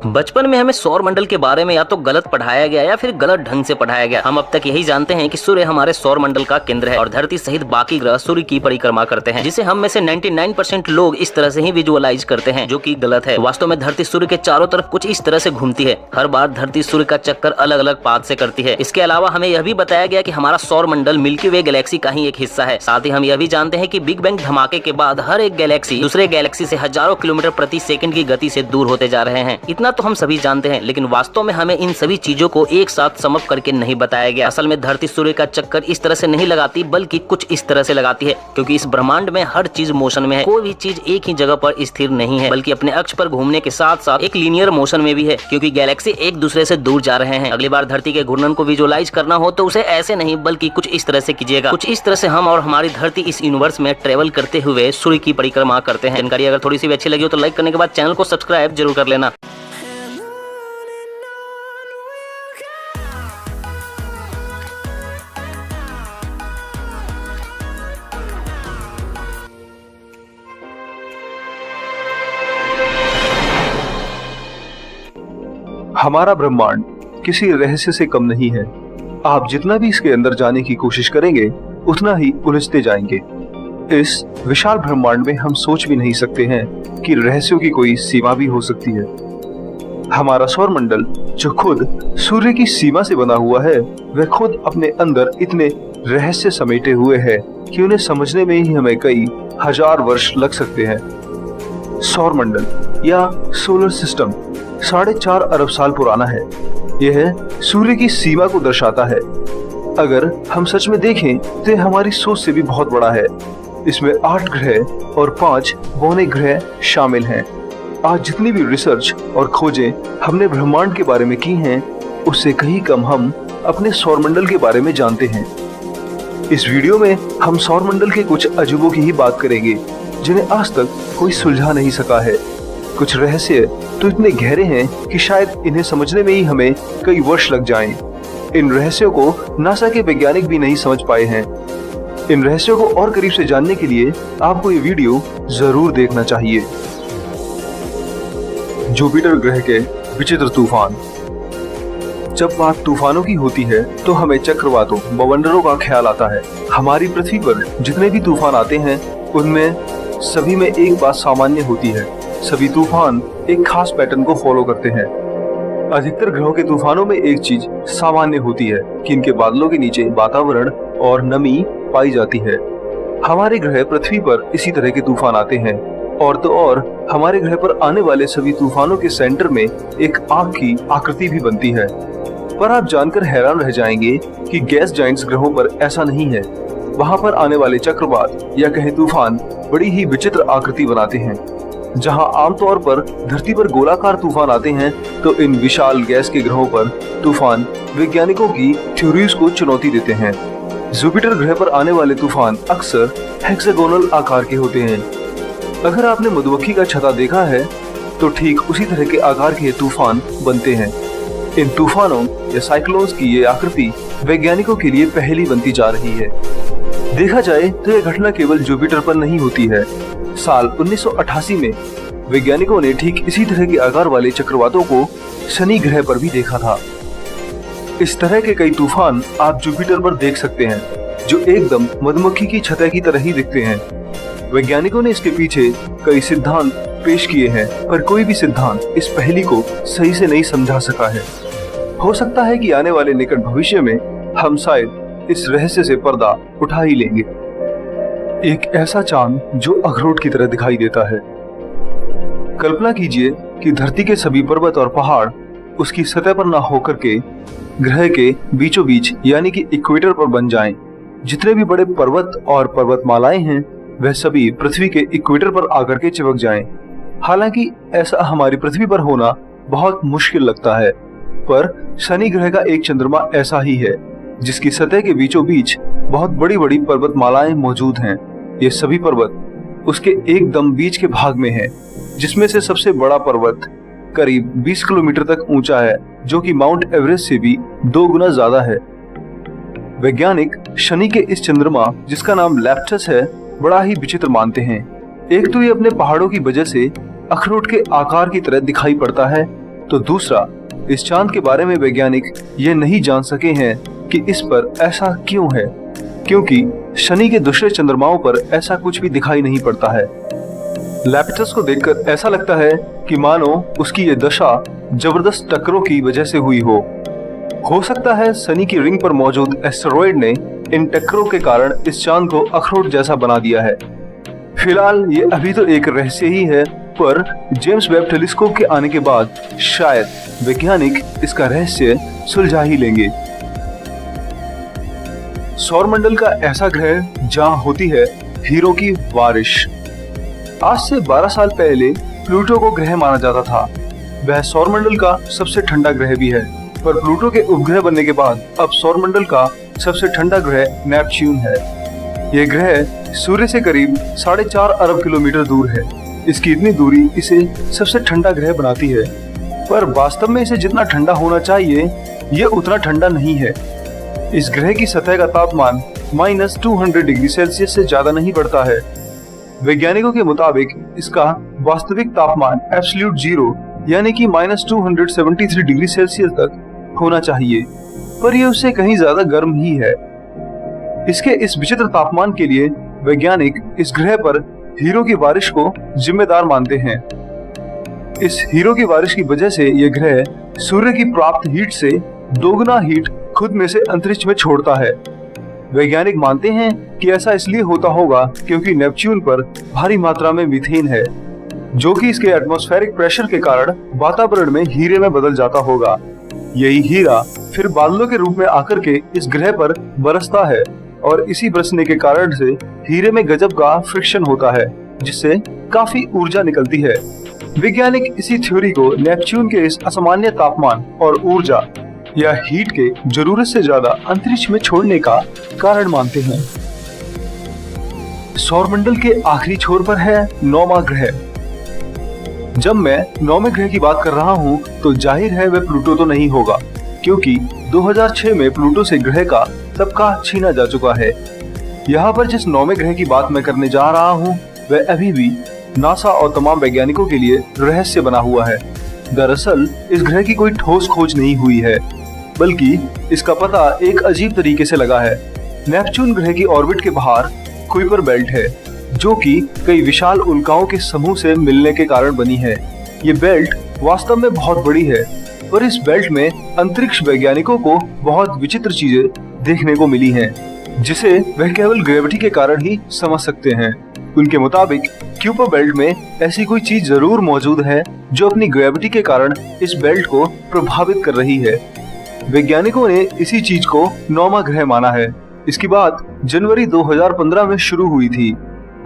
बचपन में हमें सौर मंडल के बारे में या तो गलत पढ़ाया गया या फिर गलत ढंग से पढ़ाया गया। हम अब तक यही जानते हैं कि सूर्य हमारे सौर मंडल का केंद्र है और धरती सहित बाकी ग्रह सूर्य की परिक्रमा करते हैं, जिसे हम में से 99% लोग इस तरह से ही विजुअलाइज करते हैं, जो कि गलत है। वास्तव में धरती सूर्य के चारों तरफ कुछ इस तरह से घूमती है। हर बार धरती सूर्य का चक्कर अलग अलग पाथ से करती है। इसके अलावा हमें यह भी बताया गया कि हमारा सौर मंडल मिल्की वे गैलेक्सी का ही एक हिस्सा है। साथ ही हम यह भी जानते हैं कि बिग बैंग धमाके के बाद हर एक गैलेक्सी दूसरे गैलेक्सी से हजारों किलोमीटर प्रति सेकंड की गति से दूर होते जा रहे हैं। इतना तो हम सभी जानते हैं, लेकिन वास्तव में हमें इन सभी चीजों को एक साथ समअप करके नहीं बताया गया। असल में धरती सूर्य का चक्कर इस तरह से नहीं लगाती, बल्कि कुछ इस तरह से लगाती है, क्योंकि इस ब्रह्मांड में हर चीज मोशन में है। कोई भी चीज एक ही जगह पर स्थिर नहीं है, बल्कि अपने अक्ष पर घूमने के साथ साथ एक लीनियर मोशन में भी है, क्योंकि गैलेक्सी एक दूसरे से दूर जा रहे हैं। अगली बार धरती के घूर्णन को विजुअलाइज करना हो तो उसे ऐसे नहीं, बल्कि कुछ इस तरह से कीजिएगा। कुछ इस तरह से हम और हमारी धरती इस यूनिवर्स में ट्रेवल करते हुए सूर्य की परिक्रमा करते हैं। जानकारी अगर थोड़ी सी भी अच्छी लगी हो तो लाइक करने के बाद चैनल को सब्सक्राइब जरूर कर लेना। हमारा ब्रह्मांड किसी रहस्य से कम नहीं है। आप जितना भी इसके अंदर जाने की कोशिश करेंगे, उतना ही उलझते जाएंगे। इस विशाल ब्रह्मांड में हम सोच भी नहीं सकते हैं कि रहस्यों की कोई सीमा भी हो सकती है। हमारा सौर मंडल, जो खुद सूर्य की सीमा से बना हुआ है, वह खुद अपने अंदर इतने रहस्य समेटे हुए है कि उन्हें समझने में ही हमें कई हजार वर्ष लग सकते हैं। सौर मंडल या सोलर सिस्टम 4.5 अरब साल पुराना है। यह सूर्य की सीमा को दर्शाता है। अगर हम सच में देखें तो यह हमारी सोच से भी बहुत बड़ा है। इसमें 8 ग्रह और 5 बौने ग्रह शामिल हैं। आज जितनी भी रिसर्च और खोजें हमने ब्रह्मांड के बारे में की हैं, उससे कहीं कम हम अपने सौर मंडल के बारे में जानते हैं। इस वीडियो में हम सौर मंडल के कुछ अजूबों की ही बात करेंगे, जिन्हें आज तक कोई सुलझा नहीं सका है। कुछ रहस्य तो इतने गहरे हैं कि शायद इन्हें समझने में ही हमें कई वर्ष लग जाएं। इन रहस्यों को नासा के वैज्ञानिक भी नहीं समझ पाए हैं। इन रहस्यों को और करीब से जानने के लिए आपको ये वीडियो जरूर देखना चाहिए। जुपिटर ग्रह के विचित्र तूफान। जब बात तूफानों की होती है तो हमें चक्रवातों, बवंडरों का ख्याल आता है। हमारी पृथ्वी पर जितने भी तूफान आते हैं, उनमें सभी में एक बात सामान्य होती है। सभी तूफान एक खास पैटर्न को फॉलो करते हैं। अधिकतर ग्रहों के तूफानों में एक चीज सामान्य होती है कि इनके बादलों के नीचे वातावरण और नमी पाई जाती है। हमारे ग्रह पृथ्वी पर इसी तरह के तूफान आते हैं। और तो और हमारे ग्रह पर आने वाले सभी तूफानों के सेंटर में एक आग की आकृति भी बनती है। पर आप जानकर हैरान रह जाएंगे कि गैस जाइंट्स ग्रहों पर ऐसा नहीं है। वहाँ पर आने वाले चक्रवात या कहें तूफान बड़ी ही विचित्र आकृति बनाते हैं। जहां आमतौर पर धरती पर गोलाकार तूफान आते हैं, तो इन विशाल गैस के ग्रहों पर तूफान वैज्ञानिकों की थ्योरीज को चुनौती देते हैं। जुपिटर ग्रह पर आने वाले तूफान अक्सर हेक्सागोनल आकार के होते हैं। अगर आपने मधुमक्खी का छत्ता देखा है, तो ठीक उसी तरह के आकार के तूफान बनते हैं। इन तूफानों या साइक्लोन्स की ये आकृति वैज्ञानिकों के लिए पहेली बनती जा रही है। देखा जाए तो यह घटना केवल जुपिटर पर नहीं होती है। साल 1988 में वैज्ञानिकों ने ठीक इसी तरह के आकार वाले चक्रवातों को शनि ग्रह पर भी देखा था। इस तरह के कई तूफान आप जुपिटर पर देख सकते हैं, जो एकदम मधुमक्खी की छत्ते की तरह ही दिखते हैं। वैज्ञानिकों ने इसके पीछे कई सिद्धांत पेश किए हैं, पर कोई भी सिद्धांत इस पहेली को सही से नहीं समझा सका है। हो सकता है कि आने वाले निकट भविष्य में हम शायद इस रहस्य से पर्दा उठा ही लेंगे। एक ऐसा चांद जो अखरोट की तरह दिखाई देता है। कल्पना कीजिए कि धरती के सभी पर्वत और पहाड़ उसकी सतह पर ना होकर के ग्रह के बीचों बीच यानी कि इक्वेटर पर बन जाएं। जितने भी बड़े पर्वत और पर्वतमालाएं हैं, वह सभी पृथ्वी के इक्वेटर पर आकर के चिपक जाएं। हालांकि ऐसा हमारी पृथ्वी पर होना बहुत मुश्किल लगता है, पर शनि ग्रह का एक चंद्रमा ऐसा ही है, जिसकी सतह के बीचों बीच बहुत बड़ी बड़ी पर्वतमालाएं मौजूद हैं। ये सभी पर्वत उसके एकदम बीच के भाग में हैं, जिसमें से सबसे बड़ा पर्वत करीब 20 किलोमीटर तक ऊंचा है, जो कि माउंट एवरेस्ट से भी 2 गुना ज्यादा है। वैज्ञानिक शनि के इस चंद्रमा, जिसका नाम लैप्टस है, बड़ा ही विचित्र मानते हैं। एक तो ये अपने पहाड़ों की वजह से अखरोट के आकार की तरह दिखाई पड़ता है, तो दूसरा, इस चांद के बारे में वैज्ञानिक ये नहीं जान सके हैं कि इस पर ऐसा क्यों है, क्योंकि शनि के दूसरे चंद्रमाओं पर ऐसा कुछ भी दिखाई नहीं पड़ता है। लैपिटस को देखकर ऐसा लगता है कि मानो उसकी ये दशा जबरदस्त टक्करों की वजह से हुई हो सकता है शनि की रिंग पर मौजूद एस्टेरॉयड ने इन टक्करों के कारण इस चांद को अखरोट जैसा बना दिया है। फिलहाल ये अभी तो एक रहस्य ही है, पर जेम्स वेब टेलीस्कोप के आने के बाद शायद वैज्ञानिक इसका रहस्य सुलझा ही लेंगे। सौरमंडल का ऐसा ग्रह जहां होती है हीरो की बारिश। आज से 12 साल पहले प्लूटो को ग्रह माना जाता था। वह सौरमंडल का सबसे ठंडा ग्रह भी है, पर प्लूटो के उपग्रह बनने के बाद अब सौरमंडल का सबसे ठंडा ग्रह नेपच्यून है। यह ग्रह सूर्य से करीब 4.5 अरब किलोमीटर दूर है। इसकी इतनी दूरी इसे सबसे ठंडा ग्रह बनाती है, पर वास्तव में इसे जितना ठंडा होना चाहिए यह उतना ठंडा नहीं है। इस ग्रह की सतह का तापमान -200 डिग्री सेल्सियस से ज्यादा नहीं बढ़ता है। वैज्ञानिकों के मुताबिक इसका वास्तविक तापमान एब्सोल्यूट जीरो यानी कि -273 डिग्री सेल्सियस तक होना चाहिए, पर यह उससे कहीं ज्यादा गर्म ही है। इसके इस विचित्र तापमान के लिए वैज्ञानिक इस ग्रह पर हीरो की बारिश को जिम्मेदार मानते हैं। इस हीरो की बारिश की वजह से यह ग्रह सूर्य की प्राप्त हीट से दोगुना हीट खुद में से अंतरिक्ष में छोड़ता है। वैज्ञानिक मानते हैं कि ऐसा इसलिए होता होगा क्योंकि नेपच्यून पर भारी मात्रा में मीथेन है, जो कि इसके एटमॉस्फेरिक प्रेशर के कारण वातावरण में हीरे में बदल जाता होगा। यही हीरा फिर बादलों के रूप में आकर के इस ग्रह पर बरसता है और इसी बरसने के कारण से हीरे में गजब का फ्रिक्शन होता है, जिससे काफी ऊर्जा निकलती है। वैज्ञानिक इसी थ्योरी को नेपच्यून के इस असामान्य तापमान और ऊर्जा या हीट के जरूरत से ज्यादा अंतरिक्ष में छोड़ने का कारण मानते हैं। सौरमंडल के आखिरी छोर पर है 9वां ग्रह। जब मैं 9वें ग्रह की बात कर रहा हूँ तो जाहिर है वह प्लूटो तो नहीं होगा, क्योंकि 2006 में प्लूटो से ग्रह का तबका छीना जा चुका है। यहाँ पर जिस 9वें ग्रह की बात मैं करने जा रहा हूँ वह अभी भी नासा और तमाम वैज्ञानिकों के लिए रहस्य बना हुआ है। दरअसल इस ग्रह की कोई ठोस खोज नहीं हुई है, बल्कि इसका पता एक अजीब तरीके से लगा है। नेपच्यून ग्रह की ऑर्बिट के बाहर कुइपर बेल्ट है, जो कि कई विशाल उल्काओं के समूह से मिलने के कारण बनी है। ये बेल्ट वास्तव में बहुत बड़ी है, और इस बेल्ट में अंतरिक्ष वैज्ञानिकों को बहुत विचित्र चीजें देखने को मिली हैं, जिसे वह केवल ग्रेविटी के कारण ही समझ सकते हैं। उनके मुताबिक क्यूपर बेल्ट में ऐसी कोई चीज जरूर मौजूद है जो अपनी ग्रेविटी के कारण इस बेल्ट को प्रभावित कर रही है। वैज्ञानिकों ने इसी चीज को 9वां ग्रह माना है। इसकी बात जनवरी 2015 में शुरू हुई थी।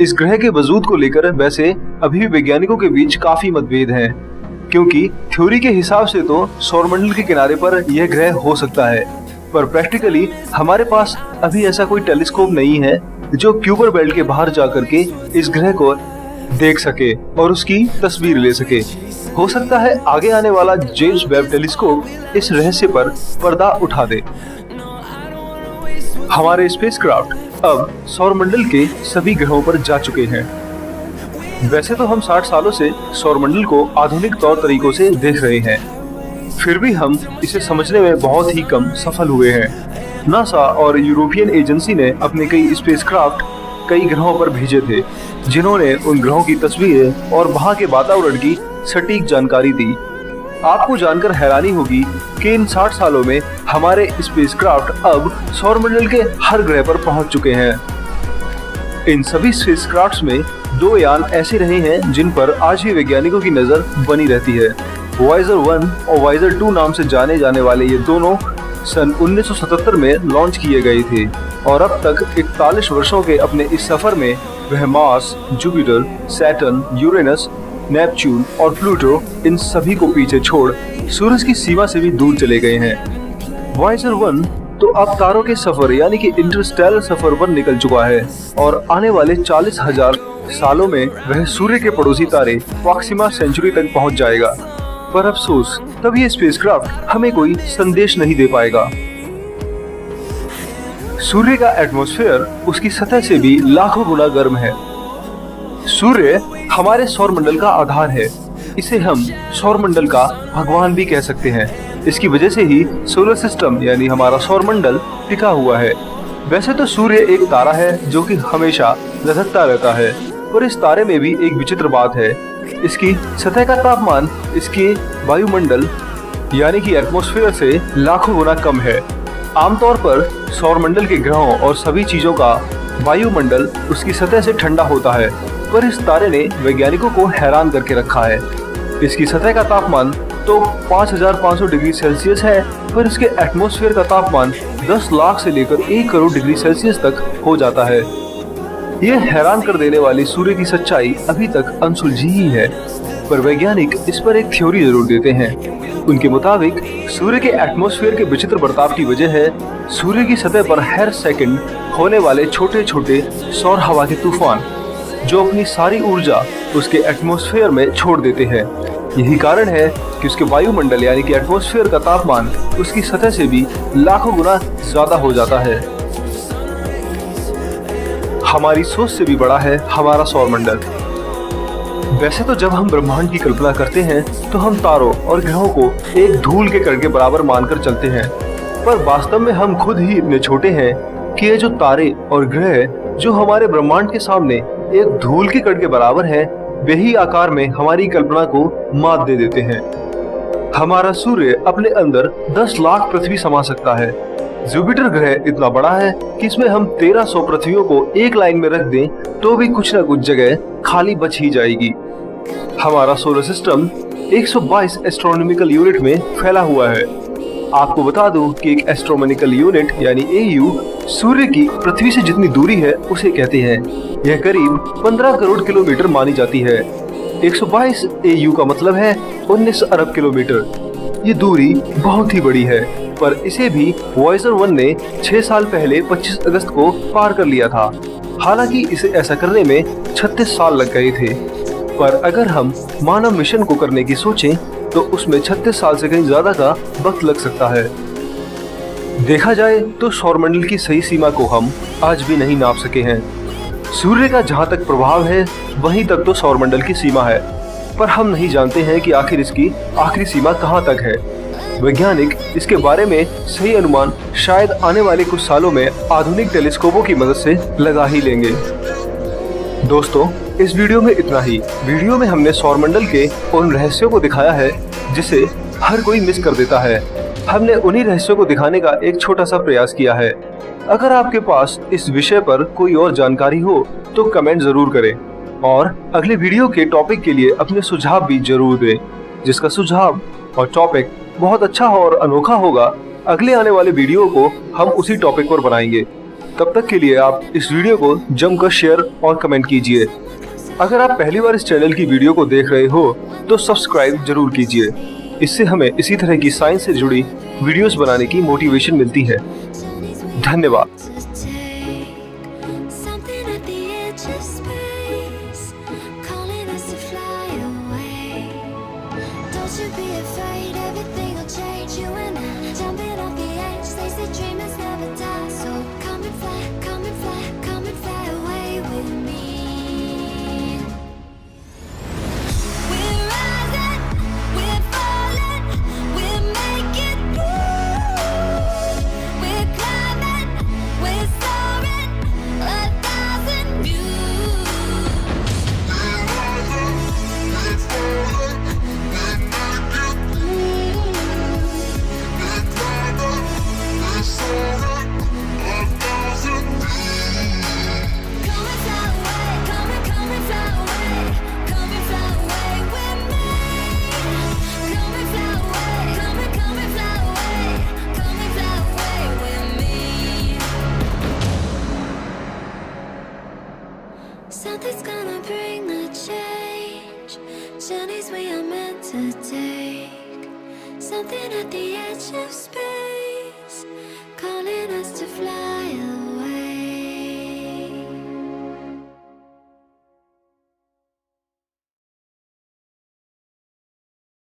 इस ग्रह के वजूद को लेकर वैसे अभी वैज्ञानिकों के बीच काफी मतभेद हैं, क्योंकि थ्योरी के हिसाब से तो सौरमंडल के किनारे पर यह ग्रह हो सकता है, पर प्रैक्टिकली हमारे पास अभी ऐसा कोई टेलीस्कोप नहीं है जो क्यूपर बेल्ट के बाहर जाकर के इस ग्रह को देख सके और उसकी तस्वीर ले सके। हो सकता है आगे आने वाला जेम्स वेब टेलीस्कोप इस रहस्य पर पर्दा उठा दे। हमारे स्पेसक्राफ्ट अब सौरमंडल के सभी ग्रहों पर जा चुके हैं। वैसे तो हम 60 सालों से सौरमंडल को आधुनिक तौर तरीकों से देख रहे हैं, फिर भी हम इसे समझने में बहुत ही कम सफल हुए हैं। नासा और यूरोपियन एजेंसी ने अपने कई स्पेसक्राफ्ट कई ग्रहों पर भेजे थे, जिन्होंने उन ग्रहों की तस्वीरें और वहां के वातावरण की सटीक जानकारी दी। आपको जानकर हैरानी होगी कि इन 60 सालों में हमारे स्पेसक्राफ्ट अब सौरमंडल के हर ग्रह पर पहुंच चुके हैं। इन सभी स्पेसक्राफ्ट्स में 2 यान ऐसे रहे हैं जिन पर आज भी वैज्ञानिकों की नजर बनी रहती है। वॉयेजर 1 और वॉयेजर 2 नाम से जाने जाने वाले ये दोनों सन 1977 में लॉन्च किए गए थे, और अब तक 41 वर्षों के अपने इस सफर में वह Mars, Jupiter, Saturn, Uranus, Neptune और प्लूटो इन सभी को पीछे छोड़ सूरज की सीमा से भी दूर चले गए हैं। वॉयेजर 1 तो अब तारों के सफर यानी कि इंटरस्टेलर सफर पर निकल चुका है, और आने वाले 40,000 सालों में वह सूर्य के पड़ोसी तारे प्रॉक्सिमा सेंचुरी तक पहुंच जाएगा। पर अफसोस तब ये स्पेसक्राफ्ट हमें कोई संदेश नहीं दे पाएगा। सूर्य का एटमॉस्फेयर उसकी सतह से भी लाखों गुना गर्म है। सूर्य हमारे सौरमंडल का आधार है। इसे हम सौरमंडल का भगवान भी कह सकते हैं। इसकी वजह से ही सोलर सिस्टम यानी हमारा सौरमंडल टिका हुआ है। वैसे तो सूर्य एक तारा है जो कि हमेशा लटकता रहता है, पर इस तारे में भी एक विचित्र बात है। इसकी सतह का तापमान इसके वायुमंडल यानी कि एटमॉस्फेयर से लाखों गुना कम है। आमतौर पर सौरमंडल के ग्रहों और सभी चीजों का वायुमंडल उसकी सतह से ठंडा होता है, पर इस तारे ने वैज्ञानिकों को हैरान करके रखा है। इसकी सतह का तापमान तो 5500 डिग्री सेल्सियस है, पर इसके एटमॉस्फेयर का तापमान 10 लाख से लेकर 1 करोड़ डिग्री सेल्सियस तक हो जाता है। यह हैरान कर देने वाली सूर्य की सच्चाई अभी तक अनसुलझी ही है, पर वैज्ञानिक इस पर एक थ्योरी जरूर देते हैं। उनके मुताबिक सूर्य के एटमॉस्फेयर के विचित्र बर्ताव की वजह है सूर्य की सतह पर हर सेकंड होने वाले छोटे छोटे सौर हवा के तूफान, जो अपनी सारी ऊर्जा उसके एटमॉस्फेयर में छोड़ देते हैं। यही कारण है कि उसके वायुमंडल यानी कि एटमॉस्फेयर का तापमान उसकी सतह से भी लाखों गुना ज्यादा हो जाता है। हमारी सोच से भी बड़ा है हमारा सौरमंडल। वैसे तो जब हम ब्रह्मांड की कल्पना करते हैं तो हम तारों और ग्रहों को एक धूल के कण के बराबर मानकर चलते हैं, पर वास्तव में हम खुद ही इतने छोटे हैं कि ये जो तारे और ग्रह जो हमारे ब्रह्मांड के सामने एक धूल के कण के बराबर है, वही आकार में हमारी कल्पना को मात दे देते हैं। हमारा सूर्य अपने अंदर 10 लाख पृथ्वी समा सकता है। जुपिटर ग्रह इतना बड़ा है कि इसमें हम 1300 पृथ्वियों को एक लाइन में रख दें तो भी कुछ न कुछ जगह खाली बच ही जाएगी। हमारा सोलर सिस्टम 122 एस्ट्रोनॉमिकल यूनिट में फैला हुआ है। आपको बता दूं कि एक एस्ट्रोनॉमिकल यूनिट यानी AU सूर्य की पृथ्वी से जितनी दूरी है उसे कहते हैं। यह करीब 15 करोड़ किलोमीटर मानी जाती है। 122 AU का मतलब है 19 अरब किलोमीटर। ये दूरी बहुत ही बड़ी है, पर इसे भी वॉयेजर 1 ने 6 साल पहले 25 अगस्त को पार कर लिया था। हालांकि इसे ऐसा करने में 36 साल लग गए थे, पर अगर हम मानव मिशन को करने की सोचें तो उसमें 36 साल से कहीं ज्यादा का वक्त लग सकता है। देखा जाए तो सौरमंडल की सही सीमा को हम आज भी नहीं नाप सके हैं। सूर्य का जहां तक प्रभाव है वहीं तक तो सौरमंडल की सीमा है, पर हम नहीं जानते हैं कि आखिर इसकी आखिरी सीमा कहां तक है। वैज्ञानिक इसके बारे में सही अनुमान शायद आने वाले कुछ सालों में आधुनिक टेलीस्कोपों की मदद से लगा ही लेंगे। दोस्तों, इस वीडियो में इतना ही। वीडियो में हमने सौरमंडल के उन रहस्यों को दिखाया है जिसे हर कोई मिस कर देता है। हमने उन्हीं रहस्यों को दिखाने का एक छोटा सा प्रयास किया है। अगर आपके पास इस विषय पर कोई और जानकारी हो तो कमेंट जरूर करें और अगले वीडियो के टॉपिक के लिए अपने सुझाव भी जरूर दें। जिसका सुझाव और टॉपिक बहुत अच्छा और अनोखा होगा, अगले आने वाले वीडियो को हम उसी टॉपिक पर बनाएंगे। तब तक के लिए आप इस वीडियो को जमकर शेयर और कमेंट कीजिए। अगर आप पहली बार इस चैनल की वीडियो को देख रहे हो तो सब्सक्राइब जरूर कीजिए। इससे हमें इसी तरह की साइंस से जुड़ी वीडियोस बनाने की मोटिवेशन मिलती है। धन्यवाद। Something's gonna bring the change. Journeys we are meant to take. Something at the edge of space.